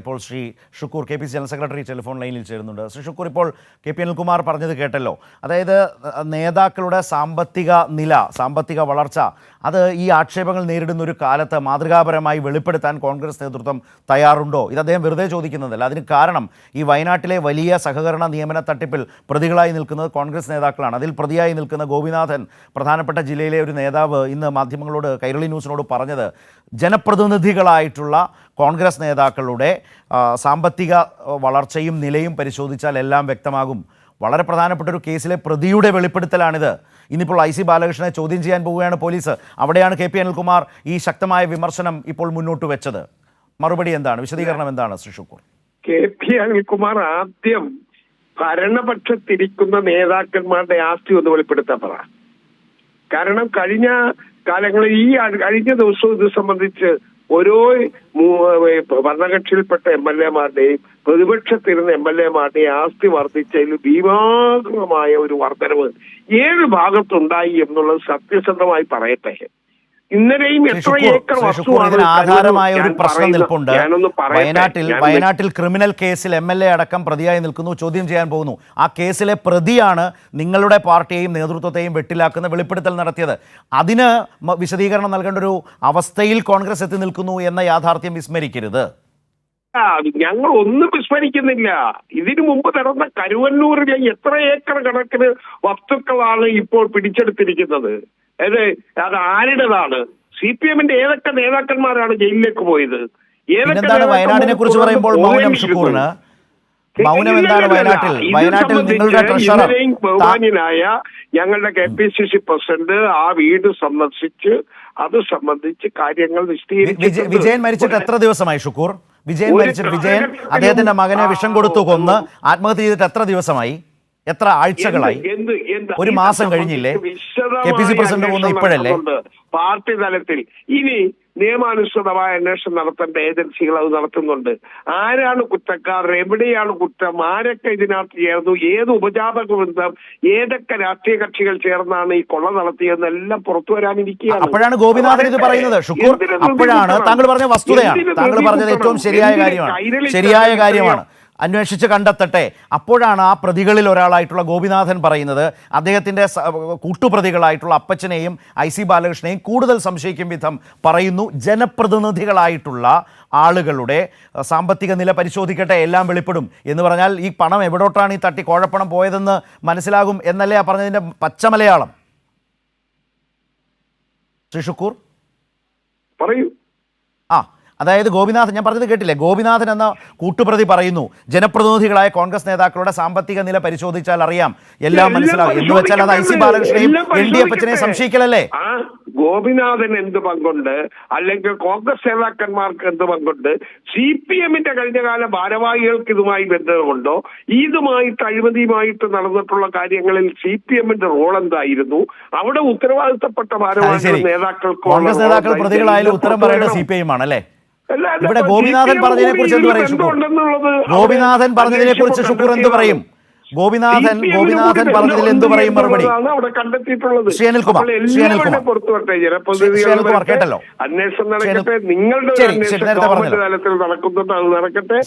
ഇപ്പോൾ Shri Shukkur K P C general secretary telephone ലൈനിൽ ചേരുന്നുണ്ട്. ശ്രീ ഷുക്കൂർ, ഇപ്പോൾ കെ പി അനിൽകുമാർ പറഞ്ഞത് കേട്ടല്ലോ. അതായത് നേതാക്കളുടെ സാമ്പത്തിക വളർച്ച അത് ഈ ആക്ഷേപങ്ങൾ നേരിടുന്ന ഒരു കാലത്ത് മാതൃകാപരമായി വെളിപ്പെടുത്താൻ കോൺഗ്രസ് നേതൃത്വം തയ്യാറുണ്ടോ? ഇത് അദ്ദേഹം വെറുതെ ചോദിക്കുന്നതല്ല. അതിന് കാരണം ഈ വയനാട്ടിലെ വലിയ സഹകരണ നിയമന തട്ടിപ്പിൽ പ്രതികളായി നിൽക്കുന്നത് കോൺഗ്രസ് നേതാക്കളാണ്. അതിൽ പ്രതിയായി നിൽക്കുന്ന ഗോപിനാഥൻ, പ്രധാനപ്പെട്ട ജില്ലയിലെ ഒരു നേതാവ്, ഇന്ന് മാധ്യമങ്ങളോട്, കൈരളി ന്യൂസിനോട് പറഞ്ഞത് ജനപ്രതിനിധികളായിട്ടുള്ള കോൺഗ്രസ് നേതാക്കളുടെ സാമ്പത്തിക വളർച്ചയും നിലയും പരിശോധിച്ചാൽ എല്ലാം വ്യക്തമാകും. വളരെ പ്രധാനപ്പെട്ട ഒരു കേസിലെ പ്രതിയുടെ വെളിപ്പെടുത്തലാണിത്. ഇന്നിപ്പോൾ IC ബാലകൃഷ്ണനെ ചോദ്യം ചെയ്യാൻ പോവുകയാണ് പോലീസ്. അവിടെയാണ് കെ പി അനിൽകുമാർ ഈ ശക്തമായ വിമർശനം ഇപ്പോൾ മുന്നോട്ട് വെച്ചത്. മറുപടി എന്താണ്, വിശദീകരണം എന്താണ് ശ്രീ ഷുക്കൂർ? കെ പി അനിൽകുമാർ ആദ്യം ഭരണപക്ഷത്തിരിക്കുന്ന നേതാക്കന്മാരുടെ ആസ്തി ഒന്ന് വെളിപ്പെടുത്താൻ പറ. കാരണം കഴിഞ്ഞ കാലങ്ങളിൽ കഴിഞ്ഞ ദിവസവും ഇത് സംബന്ധിച്ച് ഓരോ ഭരണകക്ഷിയിൽപ്പെട്ട MLA-മാരുടെയും പ്രതിപക്ഷത്തിരുന്ന MLA-മാരുടെയും ആസ്തി വർദ്ധിച്ചതിൽ ഭീമാകരമായ ഒരു വർധനവ് ഏത് ഭാഗത്തുണ്ടായി എന്നുള്ളത് സത്യസന്ധമായി പറയട്ടെ. ഇന്നലെയും എത്ര ഏക്കർ വസ്തുവാണ് ആധാരമായ ഒരു പ്രശ്നം നിൽപ്പുണ്ട്. വയനാട്ടിൽ ക്രിമിനൽ കേസിൽ MLA അടക്കം പ്രതിയായി നിൽക്കുന്നു, ചോദ്യം ചെയ്യാൻ പോകുന്നു. ആ കേസിലെ പ്രതിയാണ് നിങ്ങളുടെ പാർട്ടിയെയും നേതൃത്വത്തെയും വെട്ടിലാക്കുന്ന വെളിപ്പെടുത്തൽ നടത്തിയത്. അതിന് വിശദീകരണം നൽകേണ്ട ഒരു അവസ്ഥയിൽ കോൺഗ്രസ് എത്തി നിൽക്കുന്നു എന്ന യാഥാർത്ഥ്യം വിസ്മരിക്കരുത്. ഞങ്ങൾ ഒന്നും വിസ്മരിക്കുന്നില്ല. ഇതിനു മുമ്പ് നടന്ന കരുവന്നൂരിലെ എത്ര ഏക്കർ കണക്കിന് വസ്തുക്കളാണ് ഇപ്പോൾ പിടിച്ചെടുത്തിരിക്കുന്നത്. അത് ആരുടേതാണ്? CPM-ന്റെ ഏതൊക്കെ നേതാക്കന്മാരാണ് ജയിലിലേക്ക് പോയത്? വയനാടിനെ കുറിച്ച് പറയുമ്പോൾ മൗനം ഷുക്കൂറിന് മൗനം എന്താണ്? വയനാട്ടിൽ നിങ്ങളുടെ ട്രഷറർ, ബഹുമാന്യനായ ഞങ്ങളുടെ KPCC പ്രസിഡന്റ് ആ വീട് സന്ദർശിച്ച് അത് സംബന്ധിച്ച് കാര്യങ്ങൾ വിശദീകരിച്ചു. വിജയൻ മരിച്ചിട്ട് എത്ര ദിവസമായി ഷുക്കൂർ? വിജയൻ അദ്ദേഹത്തിന്റെ മകനെ വിഷം കൊടുത്തു കൊന്ന് ആത്മഹത്യ ചെയ്തിട്ട് എത്ര ദിവസമായി? എത്ര ആഴ്ചകളായി? ഒരു മാസം കഴിഞ്ഞില്ലേ? KPCC പ്രസിഡന്റ് പോകുന്നത് ഇപ്പോഴല്ലേ? പാർട്ടി തലത്തിൽ ഇനി നിയമാനുസൃതമായ അന്വേഷണം നടത്തേണ്ട ഏജൻസികൾ അത് നടത്തുന്നുണ്ട്. ആരാണ് കുറ്റക്കാർ, എവിടെയാണ് കുറ്റം, ആരൊക്കെ ഇതിനകത്ത് ചേർന്നു, ഏത് ഉപജാപക ബന്ധം, ഏതൊക്കെ രാഷ്ട്രീയ കക്ഷികൾ ചേർന്നാണ് ഈ കൊള്ള നടത്തിയതെന്നെല്ലാം പുറത്തു വരാനിരിക്കുകയാണ്. അപ്പോഴാണ് ഗോപിനാഥൻ ഇത് പറയുന്നത്. ഷുക്കൂർ, അപ്പോഴാണ് താങ്കൾ പറഞ്ഞ വസ്തുതയാണ്, താങ്കൾ പറഞ്ഞത് ഏറ്റവും ശരിയായ കാര്യമാണ്. അന്വേഷിച്ച് കണ്ടെത്തട്ടെ. അപ്പോഴാണ് ആ പ്രതികളിൽ ഒരാളായിട്ടുള്ള ഗോപിനാഥൻ പറയുന്നത് അദ്ദേഹത്തിൻ്റെ കൂട്ടുപ്രതികളായിട്ടുള്ള അപ്പച്ചനെയും IC ബാലകൃഷ്ണനെയും കൂടുതൽ സംശയിക്കും വിധം പറയുന്നു. ജനപ്രതിനിധികളായിട്ടുള്ള ആളുകളുടെ സാമ്പത്തിക നില പരിശോധിക്കട്ടെ, എല്ലാം വെളിപ്പെടും എന്ന് പറഞ്ഞാൽ ഈ പണം എവിടോട്ടാണ് ഈ തട്ടി കോഴപ്പണം പോയതെന്ന് മനസ്സിലാകും എന്നല്ലേ ആ പറഞ്ഞതിൻ്റെ പച്ചമലയാളം? ശ്രീ ഷുക്കൂർ പറയൂ. അതായത് ഗോപിനാഥൻ, ഞാൻ പറഞ്ഞത് കേട്ടില്ലേ? ഗോപിനാഥൻ എന്ന കൂട്ടുപ്രതി പറയുന്നു ജനപ്രതിനിധികളായ കോൺഗ്രസ് നേതാക്കളുടെ സാമ്പത്തിക നില പരിശോധിച്ചാൽ അറിയാം, എല്ലാം മനസ്സിലാകും എന്ന് വെച്ചാൽ അത് IC ബാലകൃഷ്ണനെയും ND അപ്പച്ചനെയും സംശയിക്കലല്ലേ? ഗോപിനാഥൻ എന്ത് പങ്കുണ്ട്, അല്ലെങ്കിൽ കോൺഗ്രസ് നേതാക്കന്മാർക്ക് എന്ത് പങ്കുണ്ട്, CPM-ന്റെ കഴിഞ്ഞകാല ഭാരവാഹികൾക്ക് ഇതുമായി ബന്ധമുണ്ടോ, ഇതുമായിട്ട് അഴിമതിയുമായിട്ട് നടന്നിട്ടുള്ള കാര്യങ്ങളിൽ CPM-ന്റെ റോൾ എന്തായിരുന്നു, അവിടെ ഉത്തരവാദിത്തപ്പെട്ട ഭാരവാഹികൾ നേതാക്കൾക്ക് കോൺഗ്രസ് നേതാക്കൾ പ്രതികളായാലും ഉത്തരം പറയേണ്ട CPM ആണല്ലേ? ഇവിടെ ഗോപിനാഥൻ പറഞ്ഞതിനെ കുറിച്ച് എന്ത് പറയും ഷുക്കൂർ? ഗോപിനാഥൻ പറഞ്ഞതിനെ കുറിച്ച് ഷുക്കൂർ എന്ത് പറയും? ഗോപിനാഥൻ പറഞ്ഞതിൽ എന്ത് പറയും മറുപടി? ശ്രീ അനിൽകുമാർ കേട്ടല്ലോ. അന്വേഷണം നടക്കട്ടെ, നിങ്ങളുടെ തലത്തിൽ നടക്കുന്നുണ്ട്, അത് നടക്കട്ടെ.